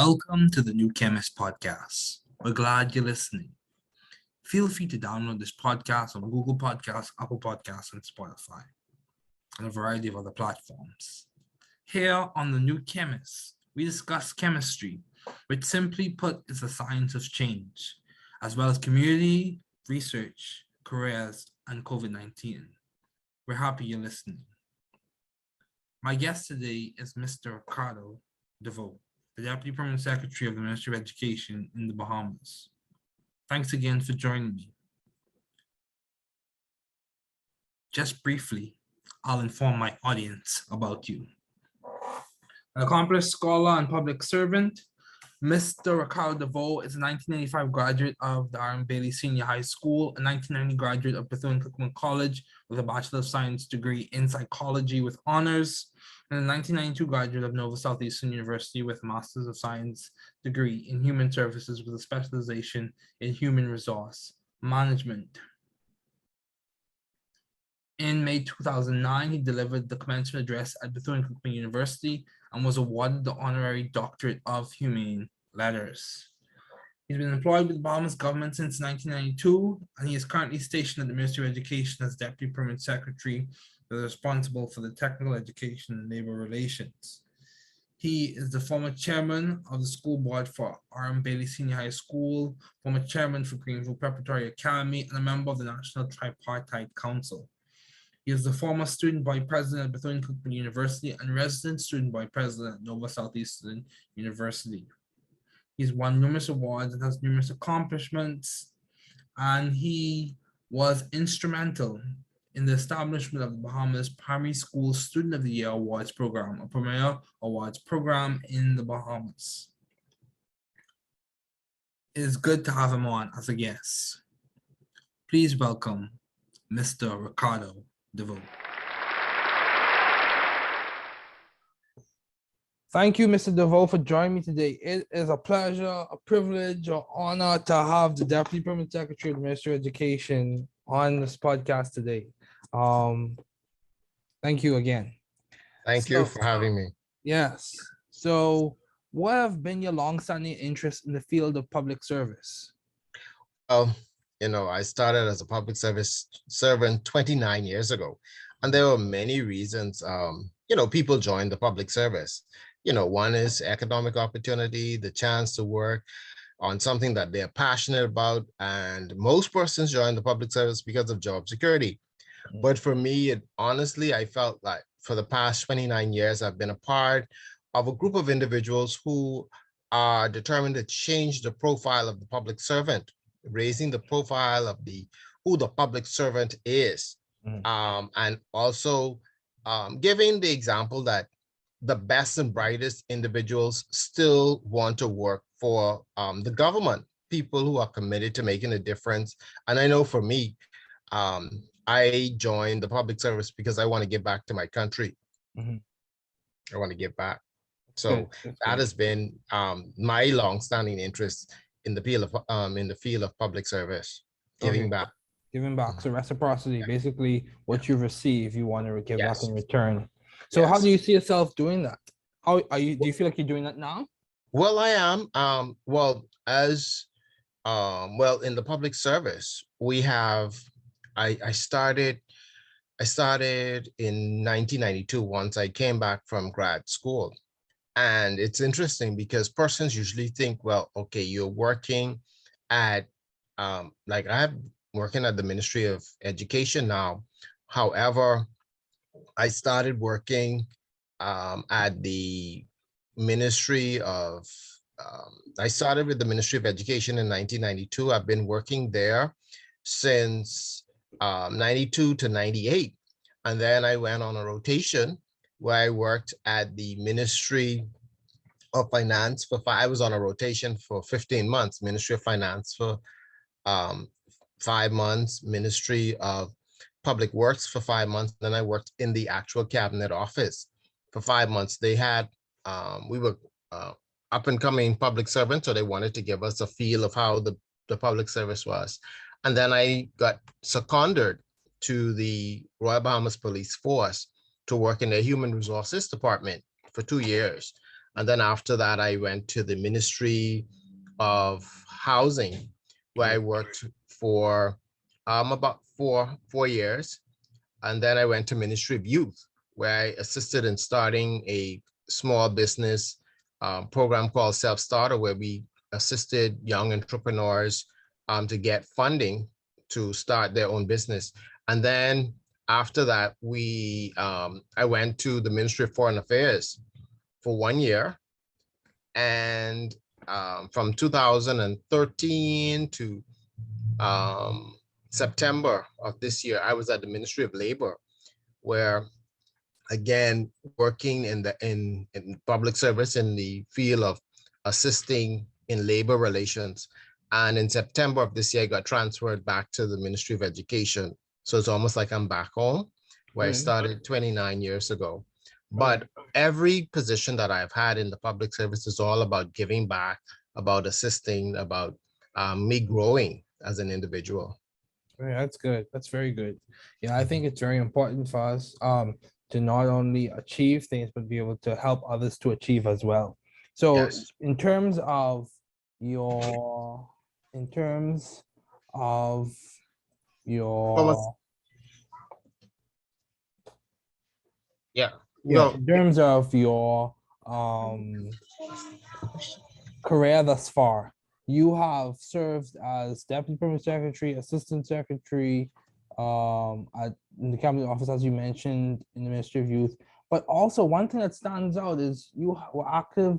Welcome to the New Chemist podcast. We're glad you're listening. Feel free to download this podcast on Google Podcasts, Apple Podcasts, and Spotify, and a variety of other platforms. Here on the New Chemist, we discuss chemistry, which simply put is the science of change, as well as community, research, careers, and COVID-19. We're happy you're listening. My guest today is Mr. Ricardo Deveaux, the Deputy Permanent Secretary of the Ministry of Education in the Bahamas. Thanks again for joining me. Just briefly, I'll inform my audience about you. An accomplished scholar and public servant, Mr. Ricardo Deveaux is a 1985 graduate of the R.M. Bailey Senior High School, a 1990 graduate of Bethune-Cookman College with a Bachelor of Science degree in Psychology with honors, and a 1992 graduate of Nova Southeastern University with a Master's of Science degree in Human Services with a specialization in Human Resource Management. In May 2009, he delivered the commencement address at Bethune-Cookman University and was awarded the Honorary Doctorate of Humane Letters. He's been employed with the Bahamas government since 1992, and he is currently stationed at the Ministry of Education as Deputy Permanent Secretary that is responsible for the technical education and labor relations. He is the former chairman of the school board for R.M. Bailey Senior High School, former chairman for Greenville Preparatory Academy, and a member of the National Tripartite Council. He is the former student body president at Bethune-Cookman University and resident student body president at Nova Southeastern University. He's won numerous awards and has numerous accomplishments, and he was instrumental in the establishment of the Bahamas Primary School Student of the Year Awards Program, a premier awards program in the Bahamas. It is good to have him on as a guest. Please welcome Mr. Ricardo Deveaux. Thank you, Mr. Deveaux, for joining me today. It is a pleasure, a privilege, an honor to have the Deputy Permanent Secretary of the Ministry of Education on this podcast today. Thank you again. Thank you for having me. Yes. So, what have been your long-standing interest in the field of public service? Well, I started as a public service servant 29 years ago, and there were many reasons, people joined the public service. One is economic opportunity, the chance to work on something that they're passionate about, and most persons join the public service because of job security. But for me, honestly, I felt like for the past 29 years, I've been a part of a group of individuals who are determined to change the profile of the public servant, raising the profile of who the public servant is, and also giving the example that the best and brightest individuals still want to work for the government, people who are committed to making a difference. And I know for me, I joined the public service because I want to give back to my country. I want to give back. So that has been my long-standing interest in the field of public service, giving back. Giving back. So reciprocity, basically what you receive, you want to give back in return. So Yes. How do you see yourself doing that? How are you? Do you feel like you're doing that now? Well, I am. In the public service, we have. I started in 1992 once I came back from grad school. And it's interesting because persons usually think, well, okay, you're working at, I'm working at the Ministry of Education now. However, I started working at the Ministry of, I started with the Ministry of Education in 1992. I've been working there since 92 to 98. And then I went on a rotation where I worked at the Ministry of Finance I was on a rotation for 15 months, Ministry of Finance for 5 months, Ministry of Public Works for 5 months. Then I worked in the actual cabinet office for 5 months. They had, we were up and coming public servants, so they wanted to give us a feel of how the public service was. And then I got seconded to the Royal Bahamas Police Force to work in the Human Resources Department for 2 years. And then after that, I went to the Ministry of Housing, where I worked for about four years. And then I went to Ministry of Youth, where I assisted in starting a small business program called Self Starter, where we assisted young entrepreneurs to get funding to start their own business. And then after that, I went to the Ministry of Foreign Affairs for 1 year. And from 2013 to September of this year, I was at the Ministry of Labor, where again working in public service in the field of assisting in labor relations. And in September of this year, I got transferred back to the Ministry of Education. So it's almost like I'm back home, where I started 29 years ago. But every position that I've had in the public service is all about giving back, about assisting, about me growing as an individual. Yeah, that's good. That's very good. Yeah, I think it's very important for us to not only achieve things, but be able to help others to achieve as well. So Yes. in terms of your, in terms of Thomas. your, Yeah. yeah, No. in terms of your career thus far, you have served as Deputy Permanent Secretary, Assistant Secretary, in the Cabinet Office, as you mentioned, in the Ministry of Youth. But also, one thing that stands out is you were active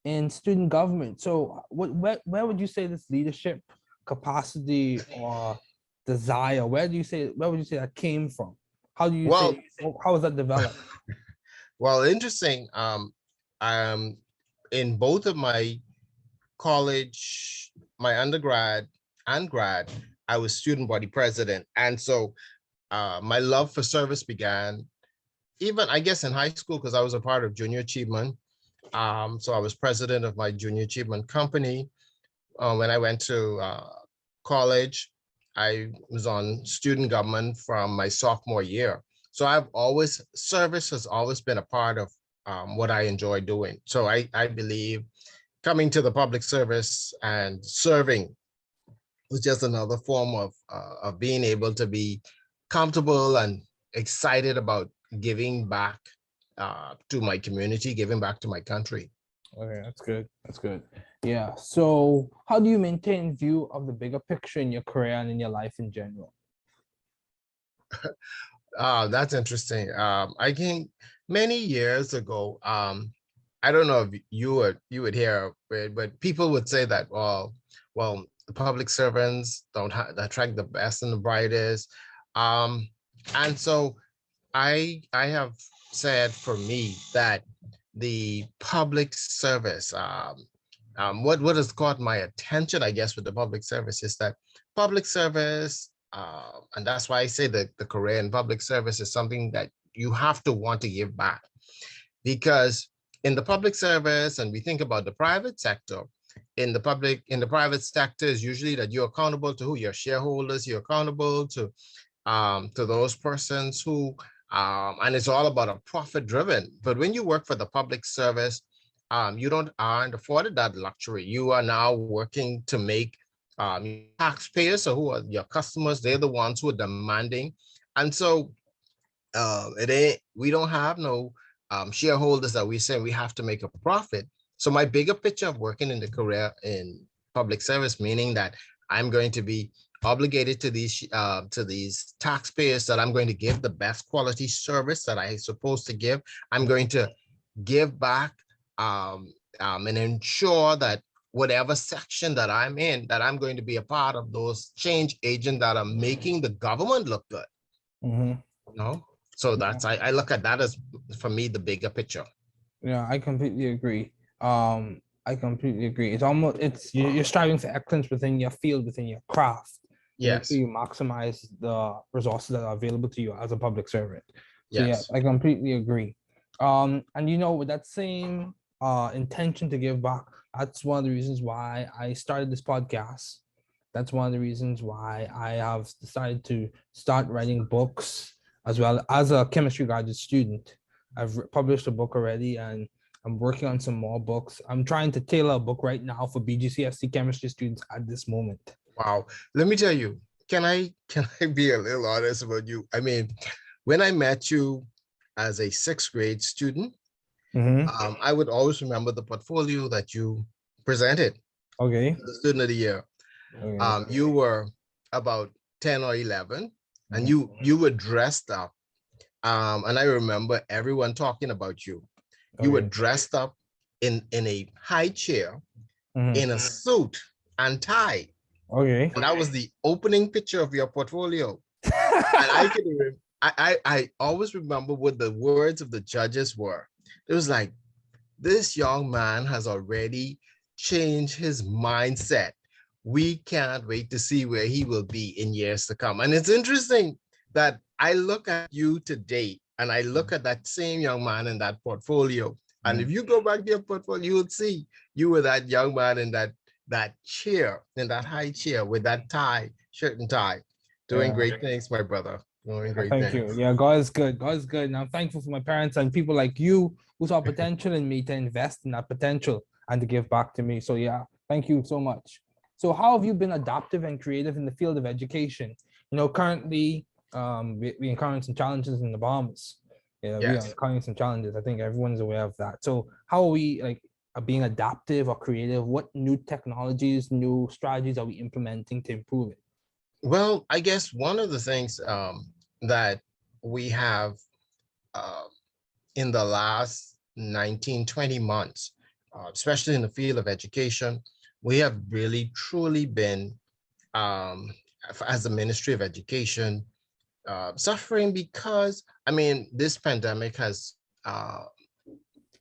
in student government. So, where would you say this leadership capacity or desire? Where would you say that came from? How do you Well, say? How was that developed? well, interesting. In both of my college, my undergrad and grad, I was student body president. And so my love for service began even, I guess, in high school, because I was a part of junior achievement. So I was president of my junior achievement company. When I went to college, I was on student government from my sophomore year. So service has always been a part of what I enjoy doing. So I believe coming to the public service and serving was just another form of being able to be comfortable and excited about giving back to my community, giving back to my country. Okay, that's good. That's good. Yeah. So, how do you maintain view of the bigger picture in your career and in your life in general? That's interesting. I think many years ago, I don't know if you would hear, but people would say that, well, the public servants don't attract the best and the brightest. And so I have said for me that the public service, what has caught my attention, I guess, with the public service is that public service, and that's why I say that the career in public service is something that you have to want to give back. Because in the public service, and we think about the private sector, in the private sector is usually that you're accountable to who? Your shareholders, you're accountable to those persons who, and it's all about a profit driven. But when you work for the public service, you aren't afforded that luxury. You are now working to make taxpayers, so who are your customers, they're the ones who are demanding. And so we don't have no shareholders that we say we have to make a profit. So my bigger picture of working in the career in public service, meaning that I'm going to be obligated to these taxpayers, that I'm going to give the best quality service that I'm supposed to give. I'm going to give back and ensure that whatever section that I'm in, that I'm going to be a part of those change agents that are making the government look good. Mm-hmm. So that's I look at that as, for me, the bigger picture. Yeah, I completely agree. I completely agree. It's you're striving for excellence within your field, within your craft. Make Yes. sure you maximize the resources that are available to you as a public servant. So Yes. yeah, I completely agree. And with that same intention to give back, that's one of the reasons why I started this podcast. That's one of the reasons why I have decided to start writing books as well. As a chemistry graduate student, I've published a book already, and I'm working on some more books. I'm trying to tailor a book right now for BGCSE chemistry students at this moment. Wow. Let me tell you, can I be a little honest about you? I mean, when I met you as a sixth grade student, I would always remember the portfolio that you presented, Okay. the student of the year. Okay. You were about 10 or 11, and Mhm. you were dressed up. And I remember everyone talking about you. You were Okay. dressed up in a high chair, Mhm. in a suit and tie. Okay. And that was the opening picture of your portfolio. And I can I always remember what the words of the judges were. It was like, this young man has already changed his mindset. We can't wait to see where he will be in years to come. And it's interesting that I look at you today and I look at that same young man in that portfolio. And if you go back to your portfolio, you would see you were that young man in that chair, in that high chair with that tie, shirt and tie, doing Yeah. great things, my brother. Doing great Thank you. things. Yeah, God is good. God is good. And I'm thankful for my parents and people like you who saw potential in me to invest in that potential and to give back to me. So yeah, thank you so much. So how have you been adaptive and creative in the field of education? Currently, we encounter some challenges in the Bahamas. Yeah, we are Yes. encountering some challenges. I think everyone's aware of that. So how are we being adaptive or creative? What new technologies, new strategies are we implementing to improve it? Well, I guess one of the things that we have uh, in the last 19, 20 months, especially in the field of education, we have really truly been, as the Ministry of Education, suffering because, I mean, this pandemic has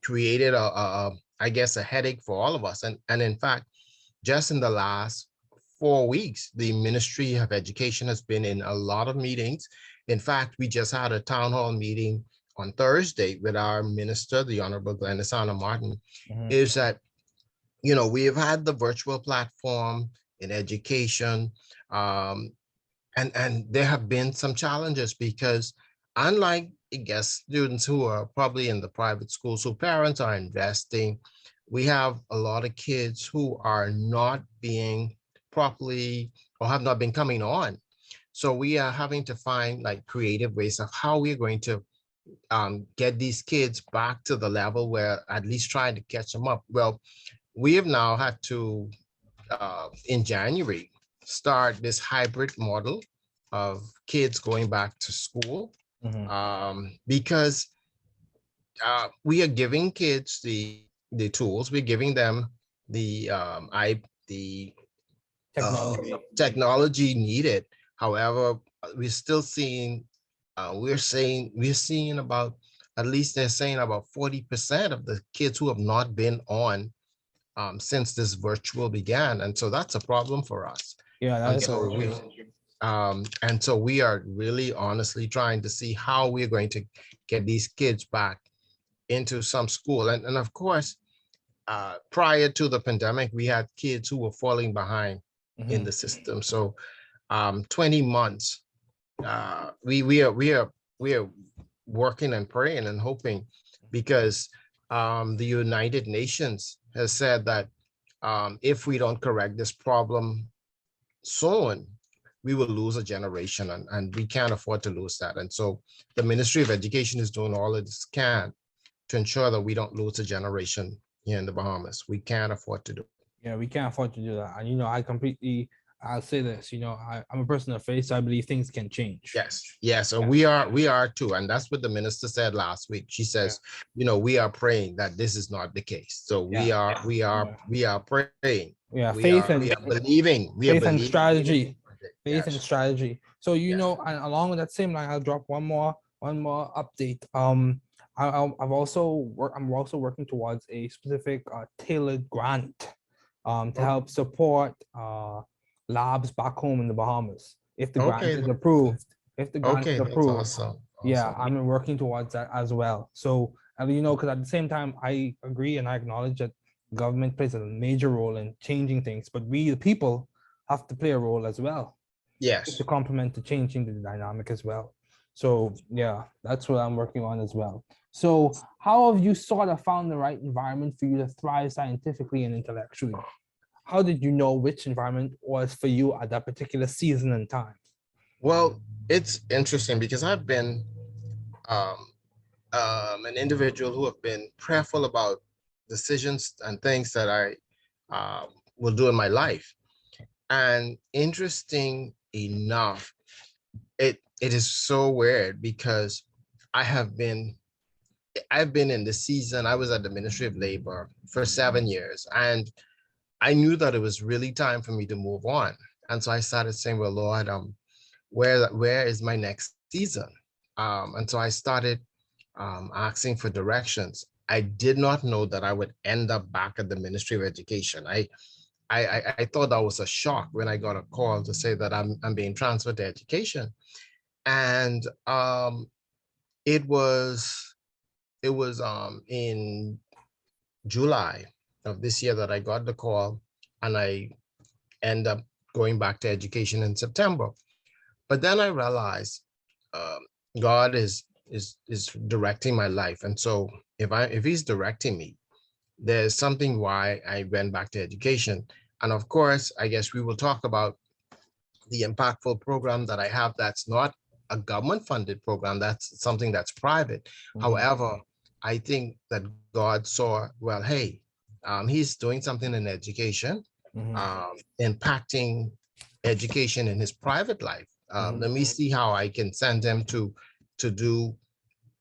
created I guess, a headache for all of us. And in fact, just in the last 4 weeks, the Ministry of Education has been in a lot of meetings. In fact, we just had a town hall meeting on Thursday with our minister, the Honorable Glenisana Martin, Mhm. is that, we have had the virtual platform in education, um, and there have been some challenges because, unlike, I guess, students who are probably in the private schools, who parents are investing, we have a lot of kids who are not being properly, or have not been coming on. So we are having to find like creative ways of how we're going to get these kids back to the level where, at least trying to catch them up. Well, we have now had to, in January, start this hybrid model of kids going back to school, Mhm. because we are giving kids the tools, we're giving them the Technology. technology needed. However, we're still seeing, we're seeing about, at least they're saying about 40% of the kids who have not been on since this virtual began. And so that's a problem for us. Yeah, that And is so very we, true. we are really honestly trying to see how we're going to get these kids back into some school. And of course, prior to the pandemic, we had kids who were falling behind in Mhm. the system. So 20 months, we are working and praying and hoping, because the United Nations has said that if we don't correct this problem soon, we will lose a generation, and we can't afford to lose that. And so the Ministry of Education is doing all it can to ensure that we don't lose a generation here in the Bahamas. We can't afford to do it. Yeah, we can't afford to do that. And I'll say this, I'm a person of faith, so I believe things can change. Yes, yes, and Yeah. we are too, and that's what the minister said last week. She Yeah. says, we are praying that this is not the case. So we Yeah. are we are Yeah. we are praying. Yeah. We are we are believing. We are Faith and believing. strategy. Faith and Yes, strategy. So yes. and along with that same line, I'll drop one more update. I'm also working towards a specific tailored grant to Oh, help support labs back home in the Bahamas. If the grant okay, is approved, if the grant is okay, that's approved, awesome. yeah, Awesome. I'm working towards that as well. So, because at the same time, I agree and I acknowledge that government plays a major role in changing things, but we, the people, have to play a role as well to Yes. complement the changing the dynamic as well. So yeah, that's what I'm working on as well. So how have you sort of found the right environment for you to thrive scientifically and intellectually? How did you know which environment was for you at that particular season and time? Well, it's interesting because I've been um, an individual who have been prayerful about decisions and things that I will do in my life. And interesting enough, it is so weird because I have been I've been in the season. I was at the Ministry of Labor for 7 years, and I knew that it was really time for me to move on. And so I started saying, "Well, Lord, where is my next season?" And so I started asking for directions. I did not know that I would end up back at the Ministry of Education. I thought that was a shock when I got a call to say that I'm being transferred to education, and it was in July of this year that I got the call, and I end up going back to education in September. But then I realized um, God is directing my life, and so if He's directing me, there's something why I went back to education. And of course, I guess we will talk about the impactful program that I have that's not a government funded program, that's something that's private. However, I think that God saw, well, hey, he's doing something in education, impacting education in his private life. Let me see how I can send him to do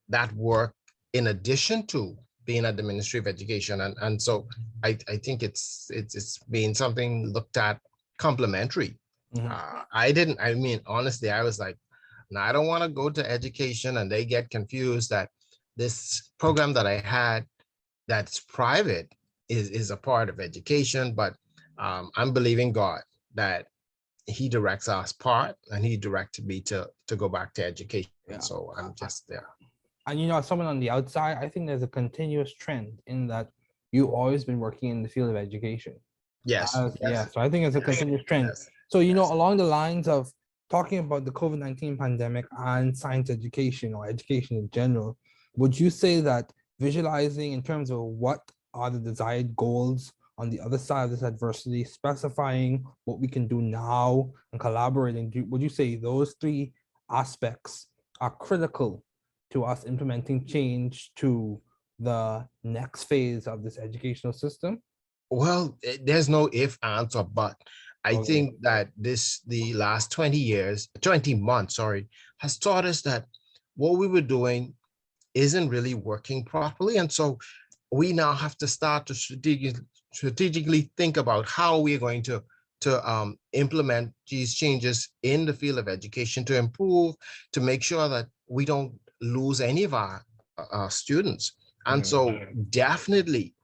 that work in addition to being at the Ministry of Education. And so I think it's been something looked at complementary. I mean, honestly, I was like, no, I don't want to go to education and they get confused that this program that I had that's private is a part of education, but I'm believing God that he directs us part and he directed me to go back to education. Yeah. So I'm just there. And you know, as someone on the outside, I think there's a continuous trend in that you've always been working in the field of education. Yes. Yeah, so I think it's a continuous trend. Yes. So, you know, along the lines of talking about the COVID-19 pandemic and science education or education in general, would you say that visualizing in terms of what are the desired goals on the other side of this adversity, specifying what we can do now and collaborating, would you say those three aspects are critical to us implementing change to the next phase of this educational system? Well, there's no if, ands, or but. I Okay. think that the last 20 years, 20 months, sorry, has taught us that what we were doing isn't really working properly. And so we now have to start to strategically think about how we're going to implement these changes in the field of education to improve, to make sure that we don't lose any of our students. And so definitely,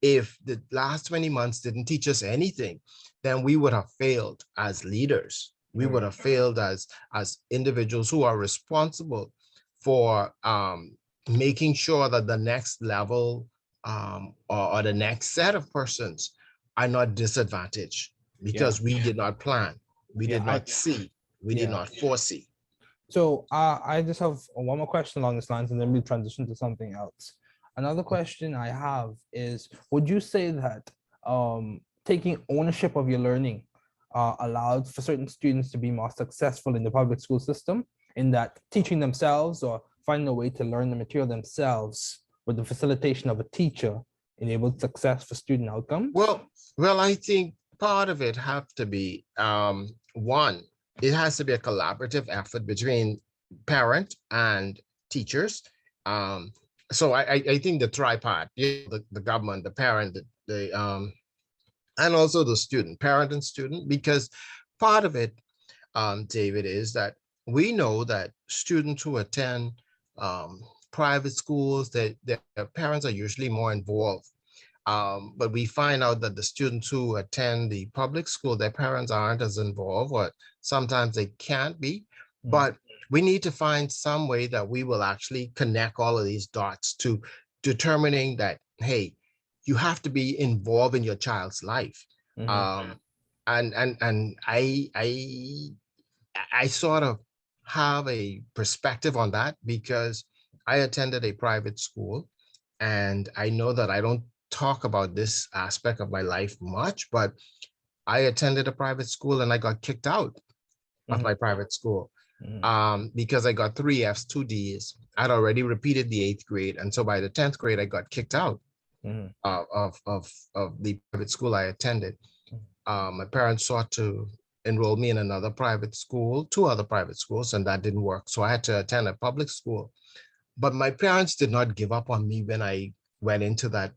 if the last 20 months didn't teach us anything, then we would have failed as leaders. We would have failed as individuals who are responsible for making sure that the next level or the next set of persons are not disadvantaged because we did not plan, we did not see, we did not foresee. So I just have one more question along this lines, and then we transition to something else. Another question I have is, would you say that taking ownership of your learning allowed for certain students to be more successful in the public school system, in that teaching themselves or finding a way to learn the material themselves with the facilitation of a teacher enabled success for student outcomes? Well, I think part of it have to be one, it has to be a collaborative effort between parent and teachers. So I think the tripod, the government, the parent, and also the student, parent and student, because part of it, David, is that we know that students who attend private schools, that their parents are usually more involved. But we find out that the students who attend the public school, their parents aren't as involved, or sometimes they can't be. But we need to find some way that we will actually connect all of these dots to determining that, hey, you have to be involved in your child's life. And I sort of have a perspective on that because I attended a private school, and I know that I don't talk about this aspect of my life much, but I attended a private school and I got kicked out of Mhm, my private school mhm, because I got 3 Fs, 2 Ds. I'd already repeated the 8th grade. And so by the 10th grade, I got kicked out mhm, of the private school I attended. mhm, My parents sought to enroll me in another private school, two other private schools, and that didn't work. So I had to attend a public school. But my parents did not give up on me when I went into that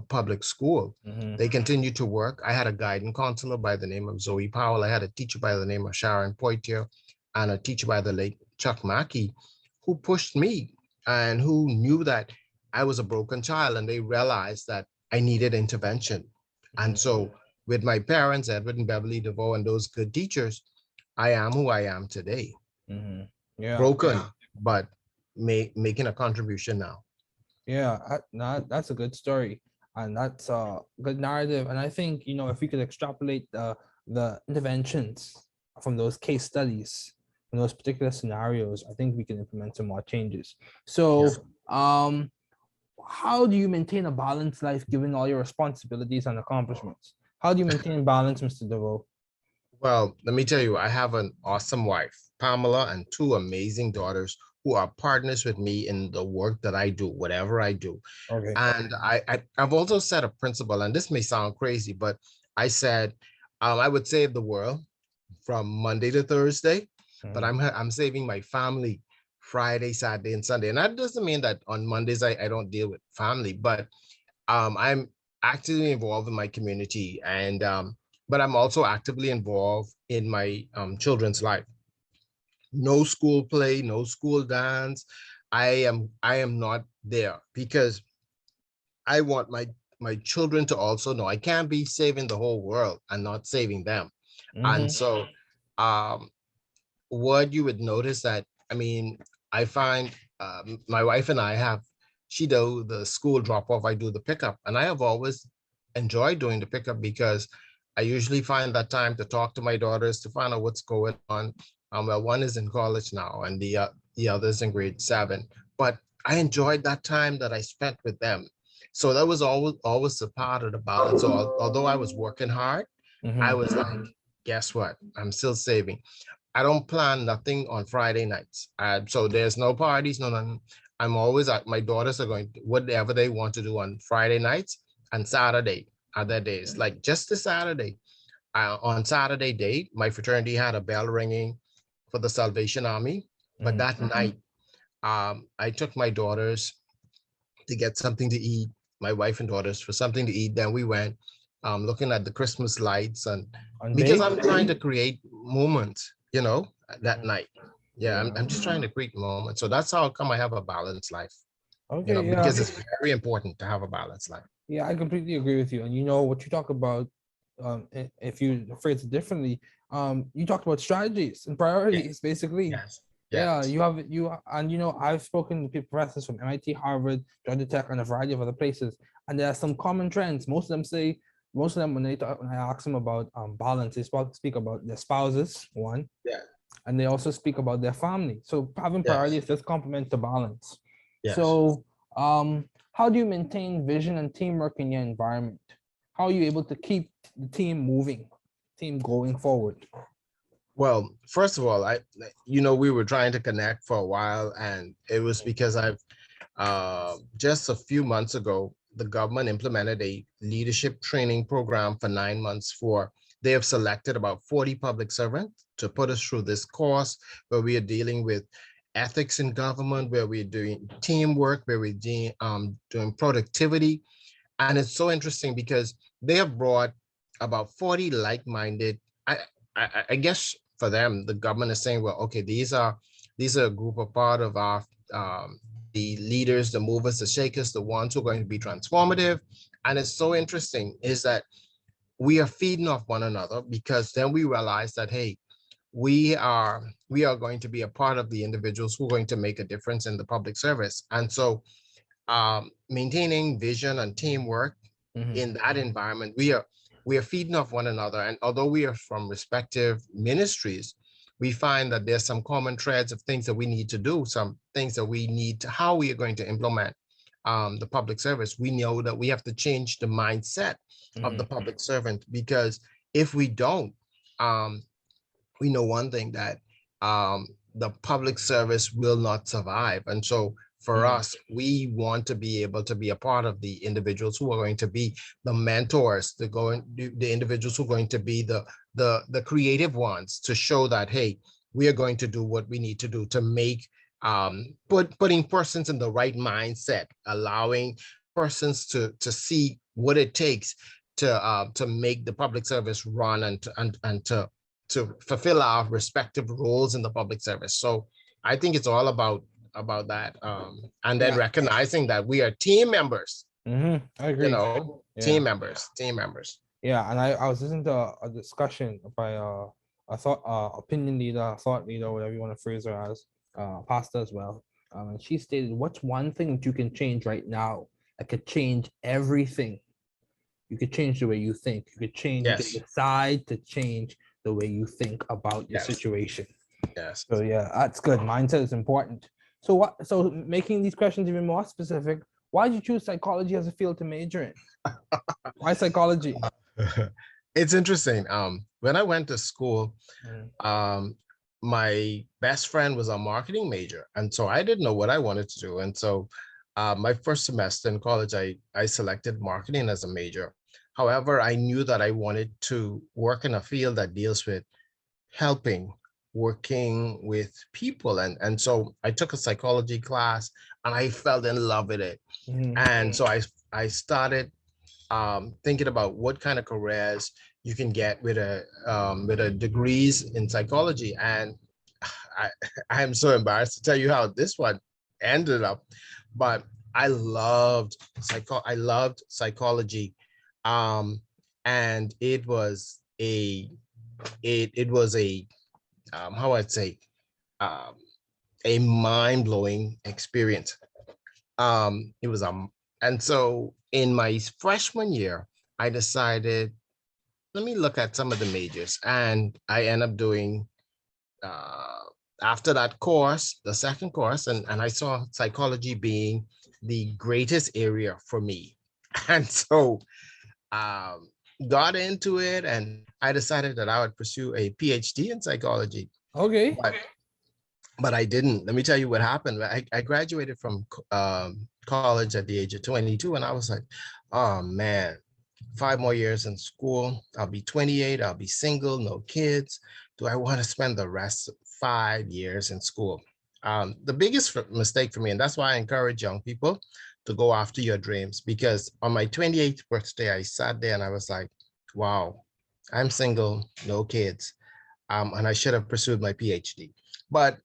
public school. mhm, They continued to work. I had a guidance counselor by the name of Zoe Powell. I had a teacher by the name of Sharon Poitier and a teacher by the late Chuck Mackey who pushed me and who knew that I was a broken child and they realized that I needed intervention. And mhm, so with my parents, Edward and Beverly DeVoe, and those good teachers, I am who I am today. mhm. Yeah, Broken, but making a contribution now. yeah, that's a good story, and that's a good narrative. And I think, if we could extrapolate the interventions from those case studies, from those particular scenarios, I think we can implement some more changes. Yes. So, how do you maintain a balanced life given all your responsibilities and accomplishments? How do you maintain balance, Mr. DeVoe? Well, let me tell you, I have an awesome wife, Pamela, and two amazing daughters who are partners with me in the work that I do, whatever I do. Okay. And I've also set a principle, and this may sound crazy, but I said I would save the world from Monday to Thursday, but Mhm, I'm saving my family Friday, Saturday, and Sunday. And that doesn't mean that on Mondays I don't deal with family, but I'm actively involved in my community, and but I'm also actively involved in my children's life. No school play, no school dance. I am not there because I want my children to also know I can't be saving the whole world and not saving them. And mhm, so um, what you would notice that, I mean, I find my wife and I have, she do the school drop off, I do the pickup, and I have always enjoyed doing the pickup because I usually find that time to talk to my daughters to find out what's going on. Well, one is in college now, and the other is in grade 7. But I enjoyed that time that I spent with them. So that was always a part of the balance. So although I was working hard, I mhm, was like, guess what? I'm still saving. I don't plan nothing on Friday nights. So there's no parties, no nothing. I'm always at my daughters are going to, whatever they want to do on Friday nights and Saturday other days. Like just the Saturday. On Saturday day, my fraternity had a bell ringing for the Salvation Army. But mhm, that night, I took my daughters to get something to eat, my wife and daughters for something to eat. Then we went looking at the Christmas lights, and on because day. I'm trying to create moments, that Mhm. night. Yeah, Yeah. I'm just trying to create moments. So that's how come I have a balanced life, Okay. Yeah. because it's very important to have a balanced life. Yeah, I completely agree with you. And what you talk about, if you phrase it differently, you talked about strategies and Yeah. priorities, basically. Yes. Yeah, Yes. and I've spoken to professors from MIT, Harvard, Georgia Tech, and a variety of other places, and there are some common trends. Most of them when I ask them about balance, they speak about their spouses, one, Yeah. and they also speak about their family. So having Yes. priorities does complement the balance. Yes. So, how do you maintain vision and teamwork in your environment? How are you able to keep the team moving, team going forward? Well, first of all, we were trying to connect for a while, and it was because just a few months ago, the government implemented a leadership training program for 9 months they have selected about 40 public servants to put us through this course where we are dealing with ethics in government, where we're doing teamwork, where we're doing productivity. And it's so interesting because they have brought about 40 like-minded. I guess for them, the government is saying, well, okay, these are a group of part of our the leaders, the movers, the shakers, the ones who are going to be transformative. And it's so interesting is that we are feeding off one another because then we realize that, hey, we are going to be a part of the individuals who are going to make a difference in the public service. And so maintaining vision and teamwork Mhm, in that environment, we are feeding off one another. And although we are from respective ministries, we find that there's some common threads of things that we need to do, some things that we need to, how we are going to implement the public service. We know that we have to change the mindset of the public servant, because if we don't, we know one thing, that the public service will not survive. And so for us, we want to be able to be a part of the individuals who are going to be the mentors, the individuals who are going to be the creative ones, to show that, hey, we are going to do what we need to do to make putting persons in the right mindset, allowing persons to see what it takes to make the public service run and to fulfill our respective roles in the public service. So I think it's all about that, and then recognizing that we are team members. I agree. Team members. Yeah, and I was listening to a discussion by a opinion leader, thought leader, whatever you want to phrase her as, pastor as well. And she stated, what's one thing that you can change right now that could change everything? You could change the way you think. You could change, you could decide to change the way you think about your situation. Yes. So yeah, that's good. Mindset is important. So making these questions even more specific, why did you choose psychology as a field to major in? Why psychology? It's interesting. When I went to school, my best friend was a marketing major, and so I didn't know what I wanted to do. And so my first semester in college, I selected marketing as a major. However, I knew that I wanted to work in a field that deals with working with people. And so I took a psychology class and I fell in love with it. And so I started thinking about what kind of careers you can get with a degrees in psychology. And I am so embarrassed to tell you how this one ended up, but I loved psychology. And it was a how I'd say a mind-blowing experience. It was and so in my freshman year, I decided, let me look at some of the majors, and I ended up doing after that course, the second course, and I saw psychology being the greatest area for me. And so got into it, and I decided that I would pursue a PhD in psychology. Okay. But I didn't. Let me tell you what happened. I graduated from college at the age of 22, and I was like, oh man, 5 more years in school. I'll be 28. I'll be single, no kids. Do I want to spend the rest 5 years in school? The biggest mistake for me, and that's why I encourage young people to go after your dreams, because on my 28th birthday, I sat there and I was like, wow, I'm single, no kids, and I should have pursued my PhD. But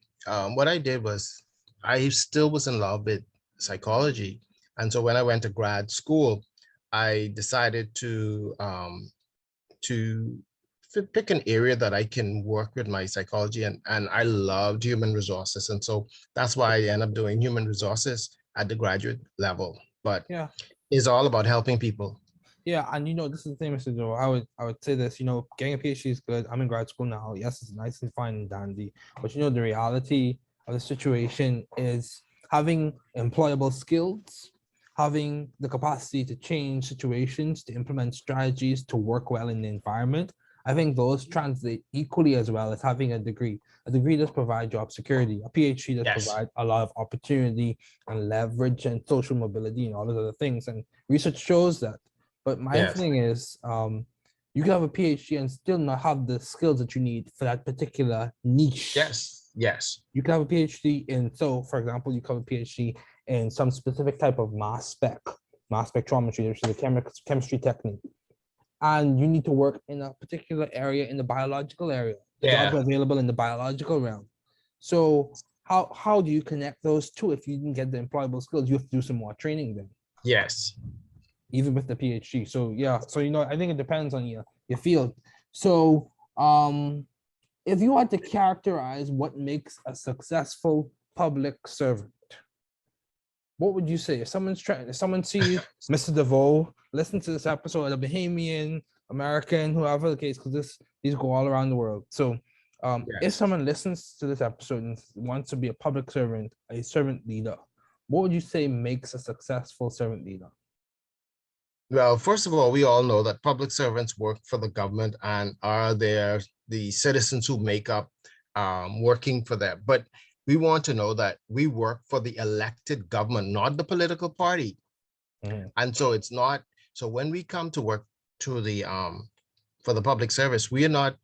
what I did was, I still was in love with psychology. And so when I went to grad school, I decided to pick an area that I can work with my psychology, and I loved human resources. And so that's why I ended up doing human resources at the graduate level. But yeah, it's all about helping people. Yeah, and this is the thing, Mr. Doe. I would say this, getting a PhD is good. I'm in grad school now. Yes, it's nice and fine and dandy. But the reality of the situation is having employable skills, having the capacity to change situations, to implement strategies, to work well in the environment. I think those translate equally as well as having a degree. A degree does provide job security. A PhD does provide a lot of opportunity and leverage and social mobility and all those other things. And research shows that. But my thing is, you can have a PhD and still not have the skills that you need for that particular niche. Yes. You can have a PhD in, so for example, you can have a PhD in some specific type of mass spectrometry, which is a chemistry technique. And you need to work in a particular area in the biological area. The jobs are available in the biological realm. So how do you connect those two? If you didn't get the employable skills, you have to do some more training then. Yes. Even with the PhD. So I think it depends on your field. So if you had to characterize what makes a successful public servant, what would you say? If someone sees Mr. Deveaux, listen to this episode, a Bahamian, American, whoever the case, because these go all around the world. So If Yes. someone listens to this episode and wants to be a public servant, a servant leader, what would you say makes a successful servant leader? Well, first of all, we all know that public servants work for the government and are there the citizens who make up working for them. But we want to know that we work for the elected government, not the political party. Mhm. And so it's not, so when we come to work to the for the public service, we are not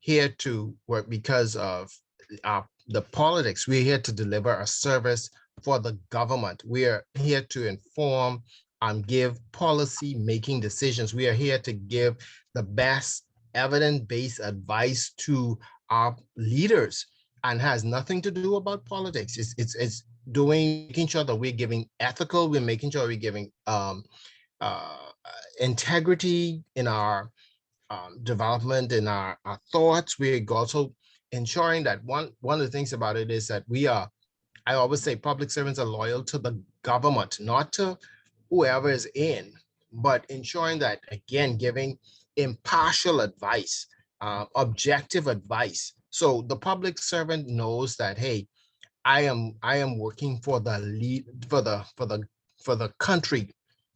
here to work because of the politics. We're here to deliver a service for the government. We are here to inform and give policy making decisions. We are here to give the best evidence-based advice to our leaders, and has nothing to do about politics. It's doing, making sure that we're giving ethical, we're making sure we're giving uh, integrity in our development, in our thoughts. We're also ensuring that one of the things about it is that I always say public servants are loyal to the government, not to whoever is in, but ensuring that, again, giving impartial advice, objective advice. So the public servant knows that, hey, I am working for the lead, for the country,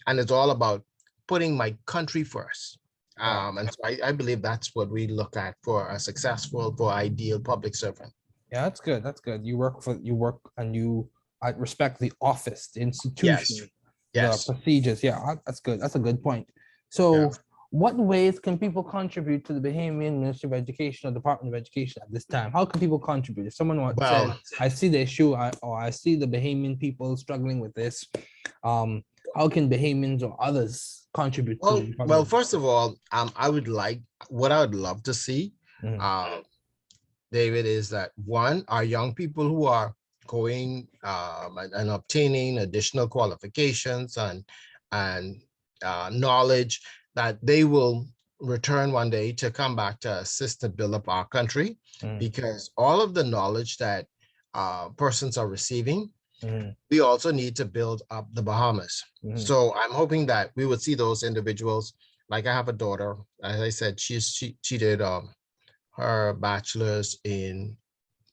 and it's all about putting my country first. Yeah. And so I believe that's what we look at for a successful, for ideal public servant. Yeah, that's good. That's good. You work and you respect the office, the Yes, institution, the yes, procedures. Yeah, that's good. That's a good point. yeah. So, what ways can people contribute to the Bahamian Ministry of Education or Department of Education at this time? How can people contribute? If someone says, Well, "I see the issue," or "I see the Bahamian people struggling with this," how can Bahamians or others contribute to the well, Department first of all, what I would love to see, of uh, David, is that one, our young people who are going and obtaining additional qualifications and knowledge, that they will return one day to come back to assist to build up our country, Mhm. because all of the knowledge that persons are receiving, Mhm. we also need to build up the Bahamas. Mhm. So I'm hoping that we would see those individuals. Like I have a daughter, as I said, she did her bachelor's in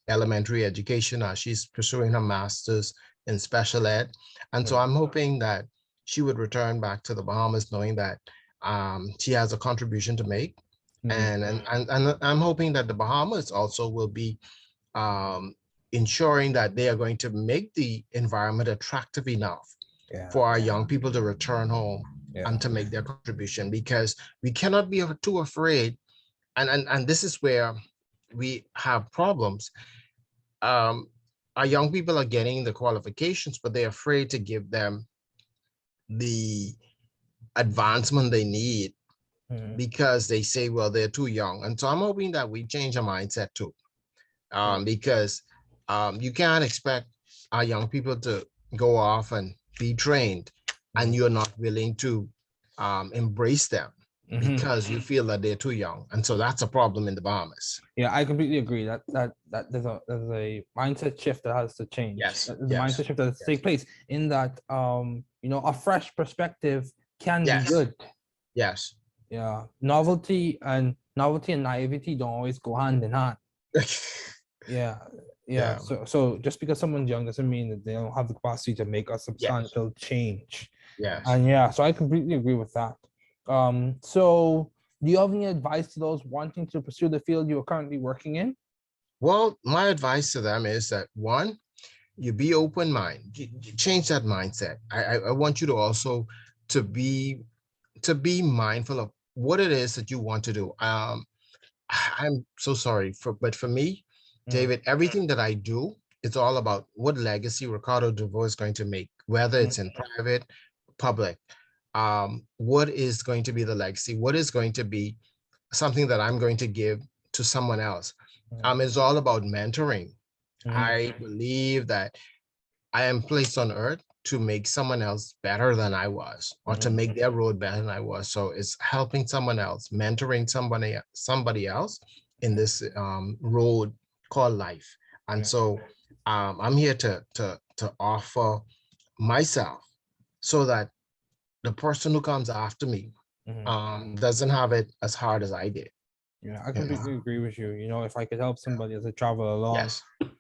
elementary education. She's pursuing her master's in special ed. And so Mhm. I'm hoping that she would return back to the Bahamas knowing that she has a contribution to make. Mhm. And I'm hoping that the Bahamas also will be um, ensuring that they are going to make the environment attractive enough Yeah. for our young people to return home Yeah. and to make their contribution, because we cannot be too afraid. And this is where we have problems. um, our young people are getting the qualifications, but they're afraid to give them the advancement they need, Mhm. because they say, well, they're too young. And so I'm hoping that we change our mindset too, Yeah. because you can't expect our young people to go off and be trained, and Mhm. you're not willing to embrace them Mhm. because you feel that they're too young. And so that's a problem in the Bahamas. Yeah, I completely agree that there's a mindset shift that has to change. Yes, There's a yes, mindset shift that has to yes, take place in that a fresh perspective can be yes, good. yes. Yeah, novelty and naivety don't always go hand in hand. Yeah, yeah. Yeah. So just because someone's young doesn't mean that they don't have the capacity to make a Yes. substantial change. Yes. And yeah, so I completely agree with that. So do you have any advice to those wanting to pursue the field you are currently working in? Well, my advice to them is that one, you be open mind, change that mindset. I want you to also to be to be mindful of what it is that you want to do. I'm so sorry but for me, Mm, David, everything that I do, it's all about what legacy Ricardo Deveaux is going to make, whether mm, it's in private, public. What is going to be the legacy? What is going to be something that I'm going to give to someone else? mm, It's all about mentoring. mm, I believe that I am placed on earth to make someone else better than I was, or to mm, make their road better than I was. So it's helping someone else, mentoring somebody else in this road called life. And yeah, so I'm here to offer myself so that the person who comes after me mhm. doesn't have it as hard as I did. Yeah, I completely agree with you. You know, if I could help somebody as I travel along,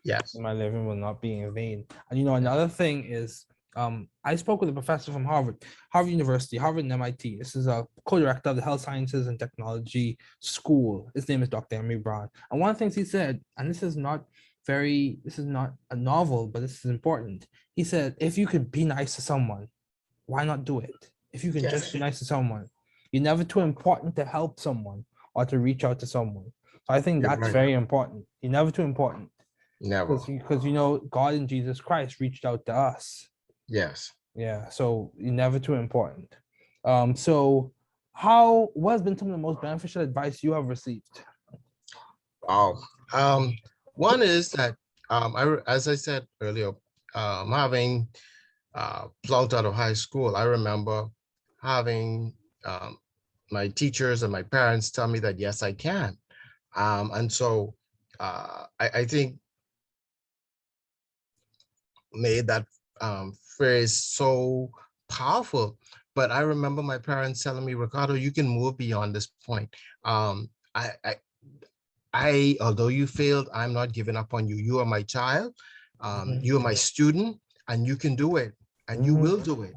Yes. my living will not be in vain. And you know, another thing is, I spoke with a professor from Harvard University, Harvard and MIT. This is a co-director of the Health Sciences and Technology School. His name is Dr. Emery Brown. And one of the things he said, and this is not a novel, but this is important. He said, if you could be nice to someone, why not do it? If you can just be nice to someone, you're never too important to help someone or to reach out to someone. So I think that's very important. You're never too important. Never. Because you know, God and Jesus Christ reached out to us. Yes. Yeah. So you're never too important. So what has been some of the most beneficial advice you have received? Wow. One is that as I said earlier, having flunked out of high school, I remember having my teachers and my parents tell me that yes, I can. And so I think made that phrase so powerful. But I remember my parents telling me, Ricardo, you can move beyond this point. I, I, although you failed, I'm not giving up on you. You are my child. You are my student, and you can do it, and you will do it.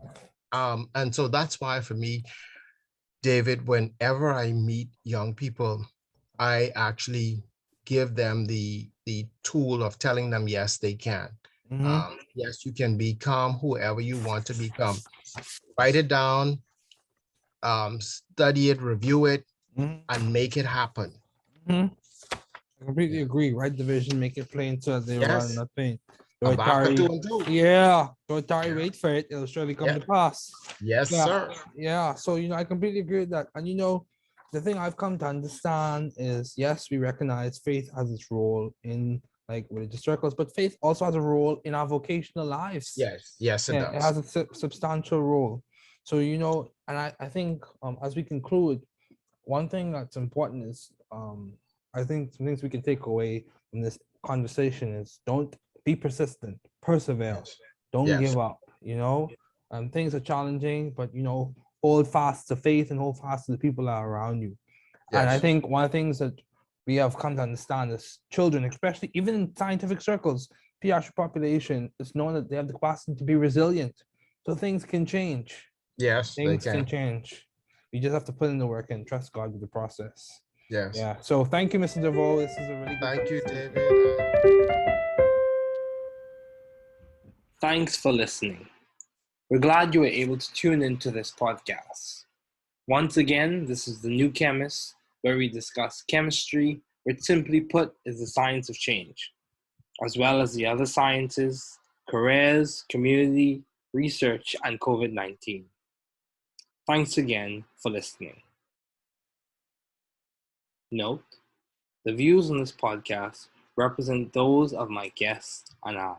And so that's why for me, David, whenever I meet young people, I actually give them the tool of telling them, yes, they can. Yes, you can become whoever you want to become. Write it down, study it, review it, and make it happen. I completely agree. Write the vision, make it plain so that they run nothing. Habakkuk 2:2. Yeah, don't tarry, wait for it. It'll surely come to pass. Yes, Yeah, sir. yeah. So you know, I completely agree with that. And you know, the thing I've come to understand is, yes, we recognize faith has its role in like religious circles, but faith also has a role in our vocational lives. Yes, it Yeah, it does. has a substantial role. So you know, and I think as we conclude, one thing that's important is I think some things we can take away from this conversation is don't be persistent, persevere, don't give up. You know, things are challenging, but you know, hold fast to faith and hold fast to the people that are around you. And I think one of the things that we have come to understand is children, especially even in scientific circles, pediatric population is known that they have the capacity to be resilient. So things can change. Yes, they Things can can. change. You just have to put in the work and trust God with the process. Yes. Yeah. So thank you, Mr. Deveaux. This is a really good Thank you, conversation. David. Thanks for listening. We're glad you were able to tune into this podcast. Once again, this is The New Chemist, where we discuss chemistry, which simply put is the science of change, as well as the other sciences, careers, community, research, and COVID-19. Thanks again for listening. Note, the views on this podcast represent those of my guests and I.